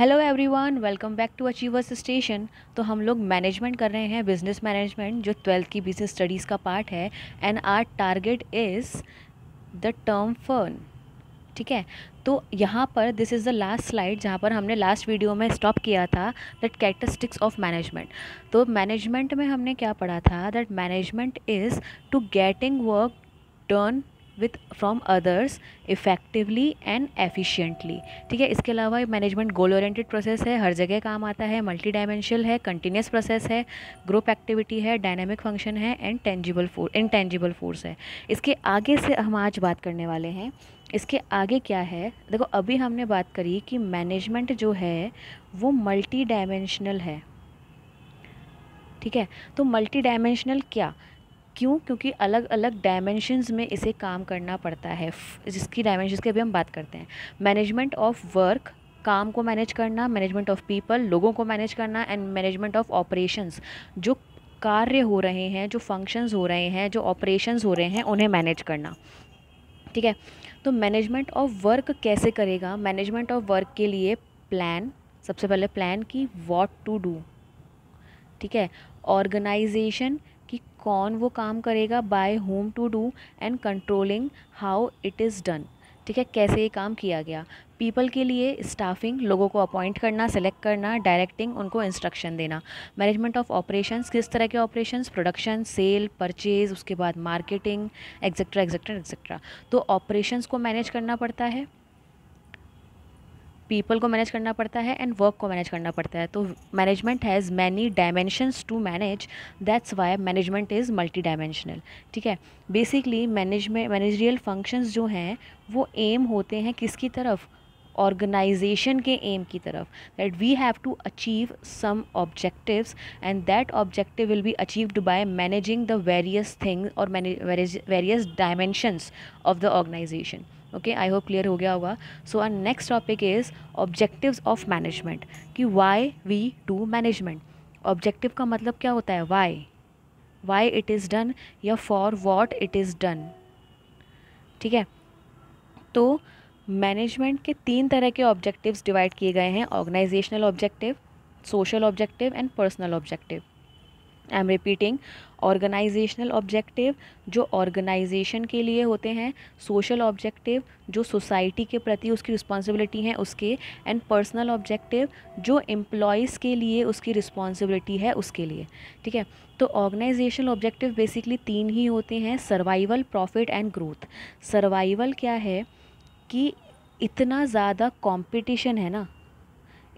Hello everyone, welcome back to achievers station. तो हम लोग मैनेजमेंट कर रहे हैं, बिजनेस मैनेजमेंट, जो 12th की बिजनेस स्टडीज़ का पार्ट है। And our target is the term fern. ठीक है, तो यहाँ पर this is the last slide जहाँ पर हमने लास्ट वीडियो में स्टॉप किया था, दैट कैरेक्टरिस्टिक्स ऑफ मैनेजमेंट। तो मैनेजमेंट में हमने क्या पढ़ा था, that management is to getting work done with from others effectively and efficiently. ठीक है, इसके अलावा मैनेजमेंट गोल ओरिएंटेड प्रोसेस है, हर जगह काम आता है, मल्टी डायमेंशनल है, कंटिन्यूस प्रोसेस है, ग्रुप एक्टिविटी है, डायनेमिक फंक्शन है, एंड इंटेंजिबल फोर्स है। इसके आगे से हम आज बात करने वाले हैं। इसके आगे क्या है, देखो अभी हमने बात करी कि मैनेजमेंट जो है वो मल्टी डायमेंशनल है। ठीक है, तो मल्टी डायमेंशनल क्यों? क्योंकि अलग अलग डायमेंशंस में इसे काम करना पड़ता है, जिसकी डायमेंशंस की अभी हम बात करते हैं। मैनेजमेंट ऑफ वर्क, काम को मैनेज करना, मैनेजमेंट ऑफ पीपल, लोगों को मैनेज करना, एंड मैनेजमेंट ऑफ ऑपरेशंस, जो कार्य हो रहे हैं, जो फंक्शंस हो रहे हैं, जो ऑपरेशंस हो रहे हैं, उन्हें मैनेज करना। ठीक है, तो मैनेजमेंट ऑफ वर्क कैसे करेगा? मैनेजमेंट ऑफ वर्क के लिए प्लान, सबसे पहले प्लान की व्हाट टू डू। ठीक है, ऑर्गेनाइजेशन कि कौन वो काम करेगा, by whom to do, and controlling how it is done. ठीक है, कैसे ये काम किया गया। पीपल के लिए स्टाफिंग, लोगों को अपॉइंट करना, सेलेक्ट करना, डायरेक्टिंग, उनको इंस्ट्रक्शन देना। मैनेजमेंट ऑफ ऑपरेशंस, किस तरह के ऑपरेशंस, प्रोडक्शन, सेल, परचेज, उसके बाद मार्केटिंग, एक्सेट्रा एक्सेट्रा एक्सेट्रा। तो ऑपरेशंस को मैनेज करना पड़ता है, पीपल को मैनेज करना पड़ता है, एंड वर्क को मैनेज करना पड़ता है। तो management has many dimensions to manage, that's why management is multi dimensional. ठीक है, बेसिकली मैनेजरियल फंक्शंस जो हैं वो एम होते हैं किसकी तरफ? ऑर्गेनाइजेशन के एम की तरफ, that we have to achieve some objectives, and that objective will be achieved by managing the various things और various dimensions of the organization. Okay, I hope clear हो गया होगा। So our next topic is objectives of management, कि why we do management. Objective का मतलब क्या होता है? वाई इट इज़ डन, या for what it is done. ठीक है, तो मैनेजमेंट के 3 तरह के ऑब्जेक्टिव्स डिवाइड किए गए हैं: organisational objective, social objective, and personal objective. I am repeating, organisational objective जो ऑर्गेनाइजेशन के लिए होते हैं, सोशल ऑब्जेक्टिव जो सोसाइटी के प्रति उसकी रिस्पॉन्सिबिलिटी है उसके, एंड पर्सनल ऑब्जेक्टिव जो एम्प्लॉयज़ के लिए उसकी रिस्पॉन्सिबिलिटी है उसके लिए। ठीक है, तो ऑर्गेनाइजेशनल ऑब्जेक्टिव बेसिकली 3 ही होते हैं: survival, profit, and growth. Survival क्या है कि इतना ज़्यादा कंपटीशन है ना,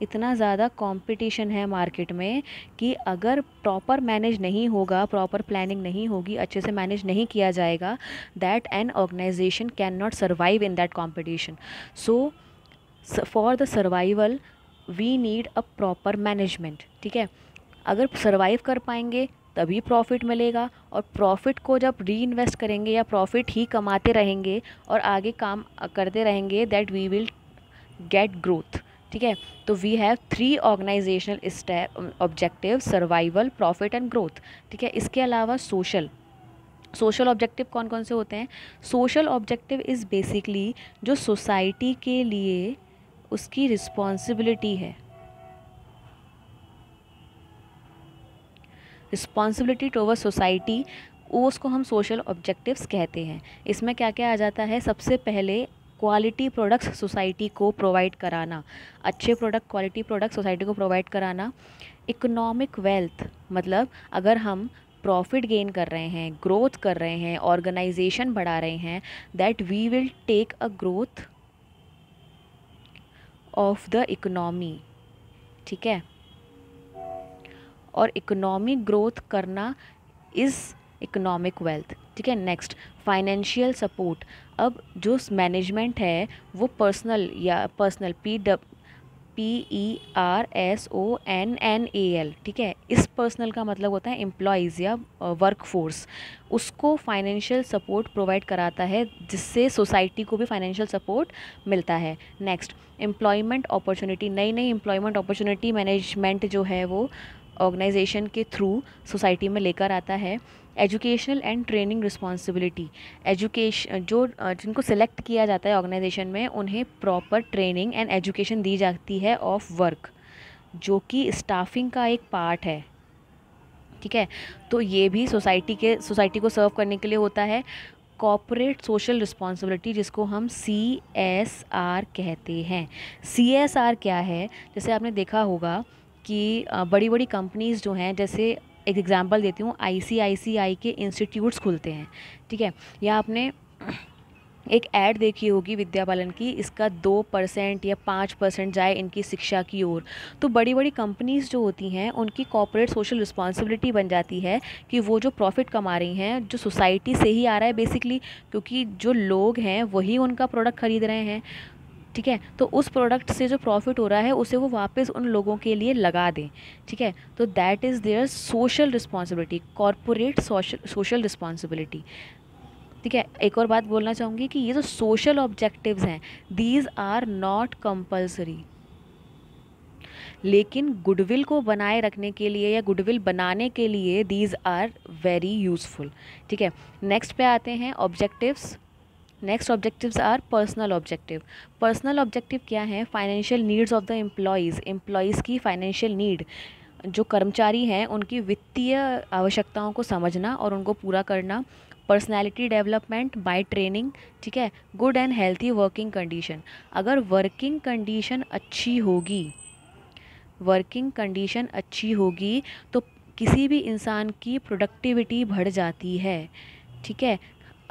इतना ज़्यादा कंपटीशन है मार्केट में कि अगर प्रॉपर मैनेज नहीं होगा, प्रॉपर प्लानिंग नहीं होगी, अच्छे से मैनेज नहीं किया जाएगा, that an organisation can not survive in that competition. So for the survival we need a proper management. ठीक है, अगर सर्वाइव कर पाएंगे तभी प्रॉफिट मिलेगा, और प्रॉफिट को जब री इन्वेस्ट करेंगे या प्रॉफिट ही कमाते रहेंगे और आगे काम करते रहेंगे, that we will get growth. ठीक है, तो we have 3 organisational objective: survival, profit, and growth. ठीक है, इसके अलावा सोशल ऑब्जेक्टिव कौन कौन से होते हैं? सोशल ऑब्जेक्टिव इज़ बेसिकली जो सोसाइटी के लिए उसकी रिस्पॉन्सिबिलिटी है, रिस्पॉन्सिबिलिटी टुवर्ड्स सोसाइटी, वो उसको हम सोशल ऑब्जेक्टिव्स कहते हैं। इसमें क्या क्या आ जाता है? सबसे पहले क्वालिटी प्रोडक्ट्स सोसाइटी को प्रोवाइड कराना, अच्छे प्रोडक्ट, क्वालिटी प्रोडक्ट सोसाइटी को प्रोवाइड कराना। इकोनॉमिक वेल्थ, मतलब अगर हम प्रॉफिट गेन कर रहे हैं, ग्रोथ कर रहे हैं, ऑर्गेनाइजेशन बढ़ा रहे हैं, that we will take a growth of the economy. ठीक है, और इकोनॉमिक ग्रोथ करना इज़ इकोनॉमिक वेल्थ। ठीक है, नेक्स्ट फाइनेंशियल सपोर्ट। अब जो मैनेजमेंट है वो पर्सनल PERSONNAL। ठीक है, इस पर्सनल का मतलब होता है एम्प्लॉयज़ या वर्क फोर्स, उसको फाइनेंशियल सपोर्ट प्रोवाइड कराता है, जिससे सोसाइटी को भी फाइनेंशियल सपोर्ट मिलता है। नेक्स्ट, एम्प्लॉयमेंट अपॉर्चुनिटी, नई नई एम्प्लॉयमेंट अपॉर्चुनिटी मैनेजमेंट जो है वो ऑर्गेनाइजेशन के थ्रू सोसाइटी में लेकर आता है। Educational and training responsibility, education जो जिनको सिलेक्ट किया जाता है ऑर्गेनाइजेशन में, उन्हें प्रॉपर ट्रेनिंग एंड एजुकेशन दी जाती है ऑफ वर्क, जो कि स्टाफिंग का एक पार्ट है। ठीक है, तो ये भी सोसाइटी को सर्व करने के लिए होता है। कॉर्पोरेट सोशल रिस्पॉन्सिबिलिटी, जिसको हम CSR कहते हैं। CSR क्या है? जैसे आपने देखा होगा कि बड़ी बड़ी कंपनीज़ जो हैं, जैसे एक एग्जांपल देती हूँ, ICICI के इंस्टीट्यूट्स खुलते हैं। ठीक है, या आपने एक ऐड देखी होगी विद्या बालन की, इसका 2% या 5% जाए इनकी शिक्षा की ओर। तो बड़ी बड़ी कंपनीज़ जो होती हैं, उनकी कॉर्पोरेट सोशल रिस्पॉन्सिबिलिटी बन जाती है कि वो जो प्रॉफिट कमा रही हैं, जो सोसाइटी से ही आ रहा है बेसिकली, क्योंकि जो लोग हैं वही उनका प्रोडक्ट खरीद रहे हैं। ठीक है, तो उस प्रोडक्ट से जो प्रॉफिट हो रहा है उसे वो वापस उन लोगों के लिए लगा दें। ठीक है, तो that is their social responsibility, corporate social responsibility. ठीक है, एक और बात बोलना चाहूँगी कि ये जो सोशल ऑब्जेक्टिव्स हैं, दीज आर नॉट कंपल्सरी, लेकिन गुडविल को बनाए रखने के लिए या गुडविल बनाने के लिए दीज आर वेरी यूज़फुल। ठीक है, नेक्स्ट पे आते हैं objectives. Next objectives are personal objective. Personal objective क्या है? Financial needs of the employees की फाइनेंशियल नीड, जो कर्मचारी हैं उनकी वित्तीय आवश्यकताओं को समझना और उनको पूरा करना। Personality development by training. ठीक है, good and healthy working condition. अगर वर्किंग कंडीशन अच्छी होगी तो किसी भी इंसान की प्रोडक्टिविटी बढ़ जाती है। ठीक है,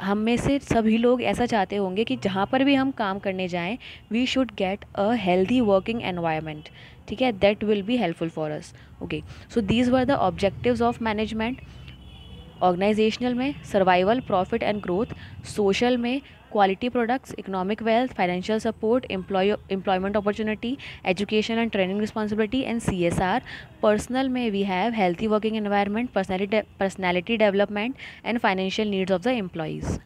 हम में से सभी लोग ऐसा चाहते होंगे कि जहाँ पर भी हम काम करने जाएं, we should get a healthy working environment. ठीक है, that will be helpful for us. Okay, so these were the objectives of management. Organizational में survival, profit and growth. Social में quality products, economic wealth, financial support, employment opportunity, education and training responsibility and CSR। Personal में we have healthy working environment, personality development and financial needs of the employees.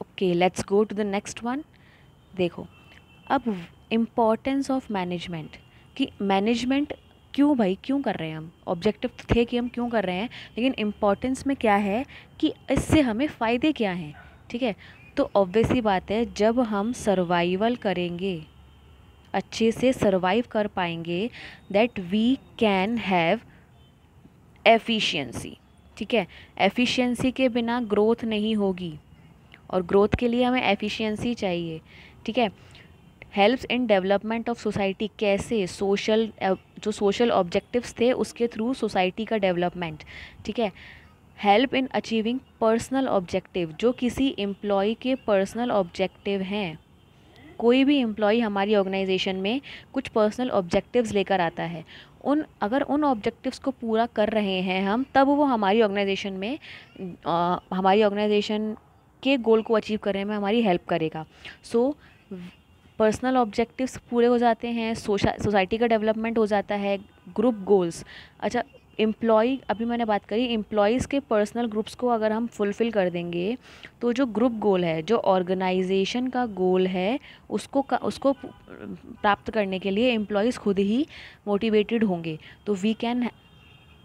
Okay, let's go to the next one. देखो, अब importance of management, कि management क्यों कर रहे हैं हम। Objective तो थे कि हम क्यों कर रहे हैं, लेकिन इम्पॉर्टेंस में क्या है कि इससे हमें फ़ायदे क्या हैं। ठीक है, तो ऑब्वियस ही बात है, जब हम सर्वाइवल करेंगे, अच्छे से सर्वाइव कर पाएंगे, that we can have efficiency. ठीक है, एफिशिएंसी के बिना ग्रोथ नहीं होगी, और ग्रोथ के लिए हमें एफिशिएंसी चाहिए। ठीक है, helps in development of society, कैसे? जो सोशल ऑब्जेक्टिव्स थे उसके थ्रू सोसाइटी का डेवलपमेंट। ठीक है, help in achieving personal objective, जो किसी एम्प्लॉय के पर्सनल ऑब्जेक्टिव हैं। कोई भी एम्प्लॉय हमारी ऑर्गेनाइजेशन में कुछ पर्सनल ऑब्जेक्टिव्स लेकर आता है, अगर उन ऑब्जेक्टिव्स को पूरा कर रहे हैं हम, तब वो हमारी ऑर्गेनाइजेशन में हमारी ऑर्गेनाइजेशन के गोल को अचीव करने में हमारी हेल्प करेगा। सो पर्सनल ऑब्जेक्टिव्स पूरे हो जाते हैं, सोसाइटी का डेवलपमेंट हो जाता है, ग्रुप गोल्स। अच्छा, अभी मैंने बात करी एम्प्लॉयज़ के पर्सनल ग्रुप्स को अगर हम फुलफ़िल कर देंगे, तो जो ग्रुप गोल है, जो ऑर्गेनाइजेशन का गोल है, उसको प्राप्त करने के लिए एम्प्लॉयज़ खुद ही मोटिवेटेड होंगे, तो we can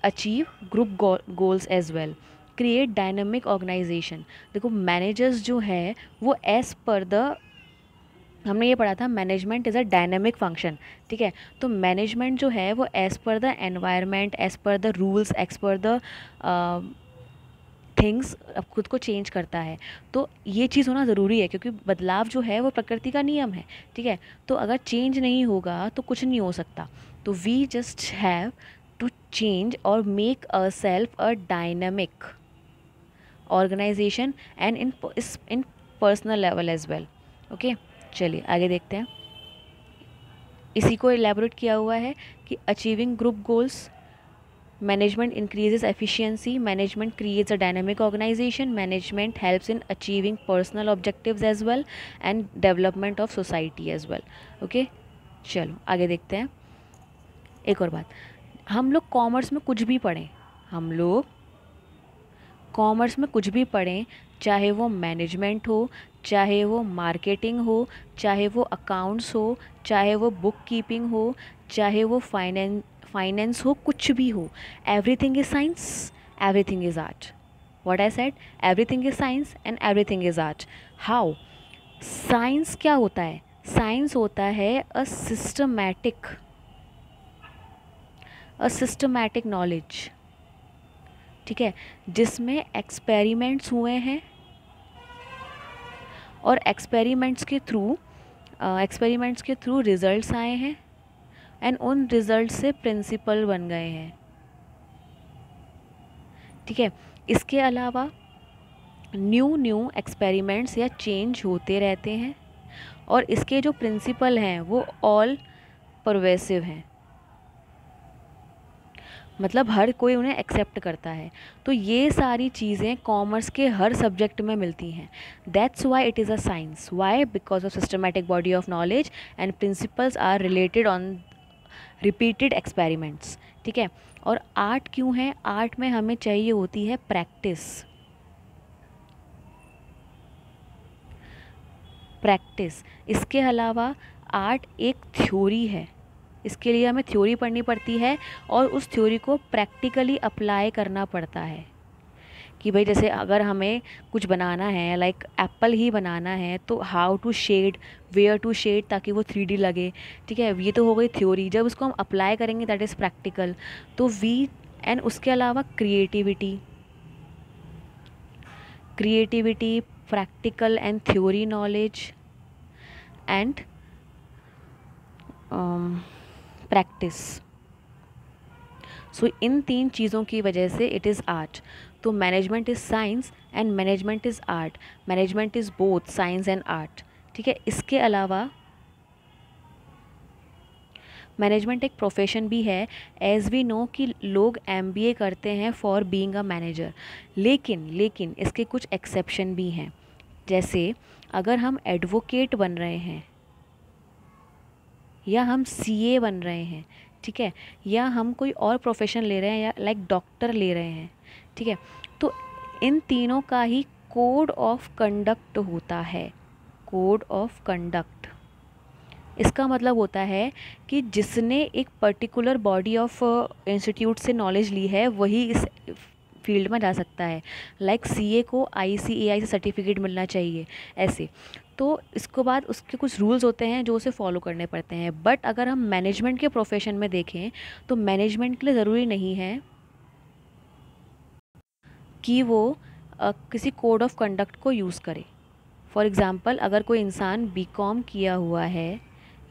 achieve group goals as well. Create dynamic organization. देखो, मैनेजर्स जो है वो एज़ पर द, हमने ये पढ़ा था management is a dynamic function. ठीक है, तो मैनेजमेंट जो है वो as per the environment, as per the rules, as per the things खुद को चेंज करता है। तो ये चीज़ होना ज़रूरी है, क्योंकि बदलाव जो है वो प्रकृति का नियम है। ठीक है, तो अगर चेंज नहीं होगा तो कुछ नहीं हो सकता। तो we just have to change और make a self a dynamic organization and in personal level as well. Okay, चलिए आगे देखते हैं। इसी को एलैबोरेट किया हुआ है कि achieving group goals, management increases efficiency, management creates a dynamic organization, management helps in achieving personal objectives as well and development of society as well. Okay, चलो आगे देखते हैं। एक और बात, हम लोग कॉमर्स में कुछ भी पढ़ें, चाहे वो मैनेजमेंट हो, चाहे वो मार्केटिंग हो, चाहे वो अकाउंट्स हो, चाहे वो बुक कीपिंग हो, चाहे वो फाइनेंस हो, कुछ भी हो, everything is science, everything is art. What I said, everything is science and everything is art. How? Science क्या होता है? साइंस होता है अ सिस्टमैटिक नॉलेज, ठीक है, जिसमें एक्सपेरिमेंट्स हुए हैं और एक्सपेरिमेंट्स के थ्रू रिजल्ट्स आए हैं एंड उन रिजल्ट से प्रिंसिपल बन गए हैं, ठीक है। इसके अलावा न्यू एक्सपेरिमेंट्स या चेंज होते रहते हैं और इसके जो प्रिंसिपल हैं वो ऑल परवेसिव हैं, मतलब हर कोई उन्हें एक्सेप्ट करता है। तो ये सारी चीज़ें कॉमर्स के हर सब्जेक्ट में मिलती हैं। That's why it is a science. Why? Because of systematic body of knowledge and principles are related on repeated experiments, ठीक है। और आर्ट क्यों है? आर्ट में हमें चाहिए होती है प्रैक्टिस। इसके अलावा आर्ट एक थ्योरी है, इसके लिए हमें थ्योरी पढ़नी पड़ती है और उस थ्योरी को प्रैक्टिकली अप्लाई करना पड़ता है कि भाई जैसे अगर हमें कुछ बनाना है, लाइक एप्पल ही बनाना है, तो how to shed, where to shed ताकि वो 3D लगे, ठीक है। ये तो हो गई थ्योरी। जब उसको हम अप्लाई करेंगे दैट इज़ प्रैक्टिकल। तो एंड उसके अलावा creativity, practical and theory knowledge and practice. So इन 3 चीज़ों की वजह से इट इज़ आर्ट। तो management is science and management is art. Management is both science and art, ठीक है। इसके अलावा मैनेजमेंट एक प्रोफेशन भी है, एज वी नो कि लोग MBA करते हैं फॉर बीइंग अ मैनेजर। लेकिन इसके कुछ एक्सेप्शन भी हैं। जैसे अगर हम एडवोकेट बन रहे हैं या हम CA बन रहे हैं, ठीक है, या हम कोई और प्रोफेशन ले रहे हैं या लाइक डॉक्टर ले रहे हैं, ठीक है, तो इन तीनों का ही कोड ऑफ कंडक्ट होता है। कोड ऑफ कंडक्ट, इसका मतलब होता है कि जिसने एक पर्टिकुलर बॉडी ऑफ इंस्टीट्यूट से नॉलेज ली है वही इस फील्ड में जा सकता है। लाइक CA को ICAI से सर्टिफिकेट मिलना चाहिए, ऐसे। तो इसके बाद उसके कुछ रूल्स होते हैं जो उसे फॉलो करने पड़ते हैं। बट अगर हम मैनेजमेंट के प्रोफेशन में देखें तो मैनेजमेंट के लिए ज़रूरी नहीं है कि वो किसी कोड ऑफ कंडक्ट को यूज़ करे। फॉर एग्ज़ाम्पल, अगर कोई इंसान BCom किया हुआ है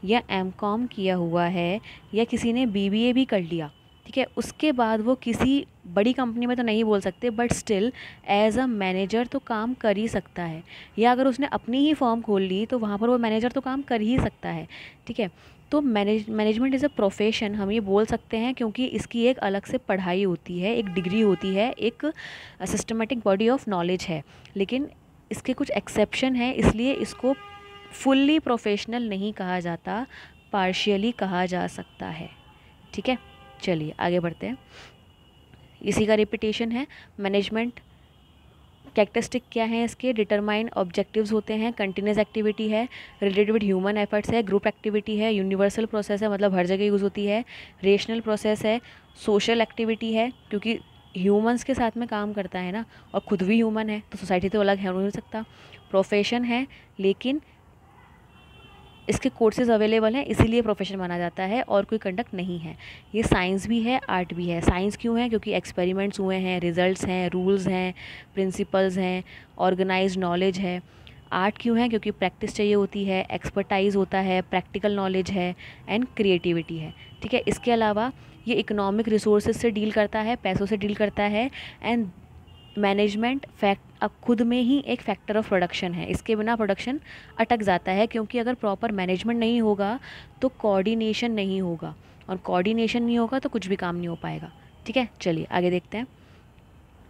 या MCom किया हुआ है या किसी ने BBA भी कर लिया, ठीक है, उसके बाद वो किसी बड़ी कंपनी में तो नहीं बोल सकते, but still as a manager तो काम कर ही सकता है। या अगर उसने अपनी ही फर्म खोल ली तो वहाँ पर वो मैनेजर तो काम कर ही सकता है, ठीक है। तो मैनेजमेंट इज़ अ प्रोफेशन हम ये बोल सकते हैं क्योंकि इसकी एक अलग से पढ़ाई होती है, एक डिग्री होती है, एक सिस्टमेटिक बॉडी ऑफ नॉलेज है। लेकिन इसके कुछ एक्सेप्शन हैं, इसलिए इसको फुल्ली प्रोफेशनल नहीं कहा जाता, पार्शियली कहा जा सकता है, ठीक है। चलिए आगे बढ़ते हैं। इसी का रिपीटेशन है। मैनेजमेंट कैरेक्टरिस्टिक क्या है इसके? डिटरमाइन ऑब्जेक्टिव्स होते हैं, कंटिन्यूस एक्टिविटी है, रिलेटेड विद ह्यूमन एफर्ट्स है, ग्रुप एक्टिविटी है, यूनिवर्सल प्रोसेस है मतलब हर जगह यूज़ होती है, रेशनल प्रोसेस है, सोशल एक्टिविटी है क्योंकि ह्यूमंस के साथ में काम करता है ना, और खुद भी ह्यूमन है तो सोसाइटी तो अलग है हो नहीं सकता। प्रोफेशन है लेकिन इसके कोर्सेज अवेलेबल हैं इसीलिए प्रोफेशन माना जाता है और कोई कंडक्ट नहीं है। ये साइंस भी है, आर्ट भी है। साइंस क्यों है? क्योंकि एक्सपेरिमेंट्स हुए हैं, रिजल्ट्स हैं, रूल्स हैं, प्रिंसिपल्स हैं, ऑर्गेनाइज्ड नॉलेज है। आर्ट क्यों है? क्योंकि प्रैक्टिस चाहिए होती है, एक्सपर्टाइज होता है, प्रैक्टिकल नॉलेज है एंड क्रिएटिविटी है, ठीक है। इसके अलावा ये इकोनॉमिक रिसोर्सेज से डील करता है, पैसों से डील करता है एंड मैनेजमेंट अब खुद में ही एक फैक्टर ऑफ प्रोडक्शन है। इसके बिना प्रोडक्शन अटक जाता है क्योंकि अगर प्रॉपर मैनेजमेंट नहीं होगा तो कोऑर्डिनेशन नहीं होगा और कोऑर्डिनेशन नहीं होगा तो कुछ भी काम नहीं हो पाएगा, ठीक है। चलिए आगे देखते हैं।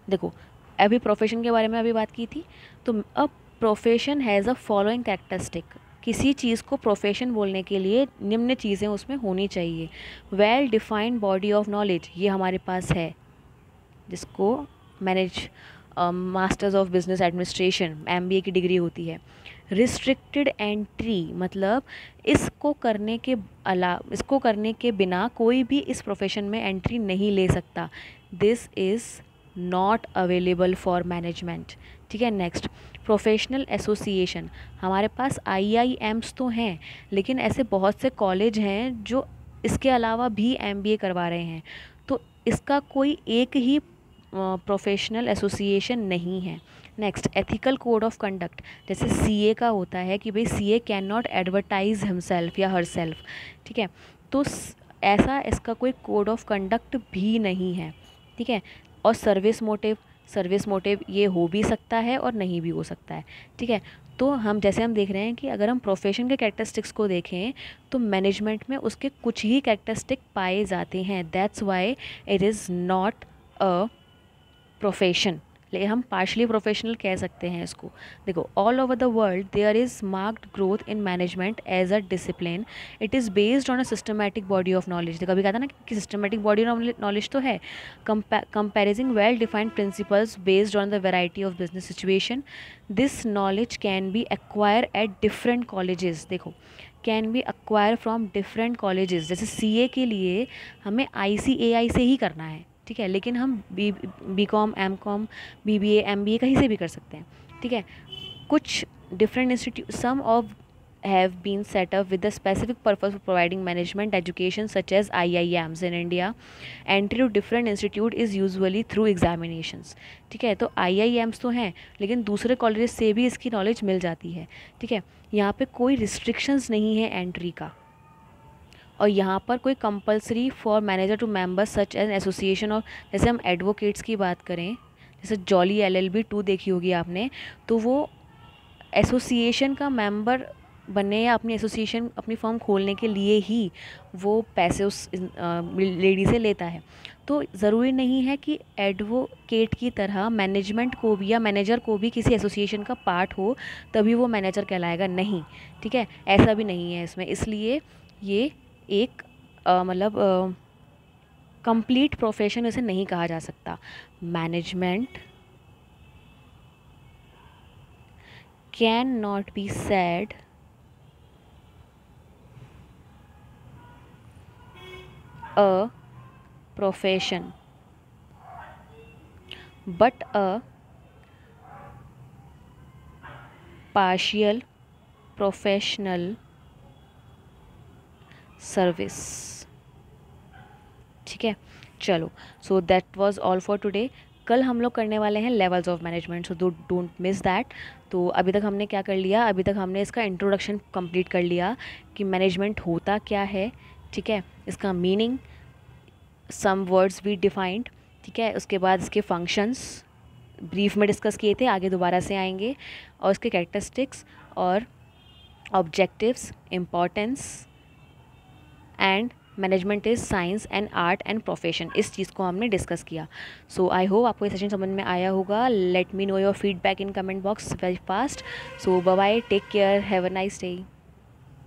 देखो अभी प्रोफेशन के बारे में अभी बात की थी, तो अब profession has a following characteristic. किसी चीज़ को प्रोफेशन बोलने के लिए निम्न चीज़ें उसमें होनी चाहिए। Well defined body of knowledge, ये हमारे पास है जिसको masters of business administration MBA की डिग्री होती है। रिस्ट्रिक्टेड एंट्री मतलब इसको करने के बिना कोई भी इस प्रोफेशन में एंट्री नहीं ले सकता। This is not available for management. ठीक है, नेक्स्ट प्रोफेशनल एसोसिएशन। हमारे पास IIMs तो हैं, लेकिन ऐसे बहुत से कॉलेज हैं जो इसके अलावा भी MBA करवा रहे हैं, तो इसका कोई एक ही प्रोफेशनल एसोसिएशन नहीं है। Next ethical code of conduct, जैसे CA का होता है कि भाई CA can not advertise himself या हर सेल्फ। ठीक है, तो ऐसा इसका कोई कोड ऑफ कंडक्ट भी नहीं है। ठीक है, और सर्विस मोटिव ये हो भी सकता है और नहीं भी हो सकता है। ठीक है, तो हम जैसे हम देख रहे हैं कि अगर हम प्रोफेशन के कैरेक्टरिस्टिक्स को देखें तो मैनेजमेंट में उसके कुछ ही कैरेक्टरिस्टिक पाए जाते हैं। That's why it is not a profession, ले हम पार्शली प्रोफेशनल कह सकते हैं इसको। देखो, all over the world there is marked growth in management as a discipline. It is based on a systematic body of knowledge. देखो, अभी कहा था ना कि सिस्टमैटिक बॉडी ऑफ नॉलेज तो है, comprising well defined principles based on the variety of business situation. This knowledge can be acquire at different colleges. देखो, can be acquire from different colleges. जैसे CA के लिए हमें ICAI से ही करना है, ठीक है, लेकिन हम BCom MCom BBA MBA कहीं से भी कर सकते हैं। ठीक है, कुछ different institute, some of have been set up with the specific purpose of providing management education such as IIMs in India. Entry to different institute is usually through examinations. ठीक है, तो IIMs तो हैं, लेकिन दूसरे कॉलेज से भी इसकी नॉलेज मिल जाती है। ठीक है, यहाँ पे कोई रिस्ट्रिक्शंस नहीं है एंट्री का, और यहाँ पर कोई compulsory for manager to members such as association. और जैसे हम एडवोकेट्स की बात करें, जैसे जॉली LLB 2 देखी होगी आपने, तो वो एसोसिएशन का मेंबर बनने या अपनी एसोसिएशन अपनी फर्म खोलने के लिए ही वो पैसे उस लेडी से लेता है। तो ज़रूरी नहीं है कि एडवोकेट की तरह मैनेजमेंट को भी या मैनेजर को भी किसी एसोसिएशन का पार्ट हो तभी वो मैनेजर कहलाएगा, नहीं। ठीक है, ऐसा भी नहीं है इसमें, इसलिए ये एक मतलब कंप्लीट प्रोफेशन इसे नहीं कहा जा सकता। Management can not be said a profession but a partial professional service। ठीक है, चलो, so that was all for today. कल हम लोग करने वाले हैं levels of management, so don't miss that. तो अभी तक हमने क्या कर लिया, अभी तक हमने इसका इंट्रोडक्शन कंप्लीट कर लिया कि मैनेजमेंट होता क्या है। ठीक है, इसका meaning, some words we defined. ठीक है, उसके बाद इसके फंक्शंस ब्रीफ में डिस्कस किए थे, आगे दोबारा से आएंगे, और इसके कैरेक्टरिस्टिक्स और objectives, importance, and management is science and art and profession, इस चीज़ को हमने डिस्कस किया। सो आई होप आपको ये सेशन समझ में आया होगा। Let me know your feedback in comment box very fast. So bye bye, take care, have a nice day.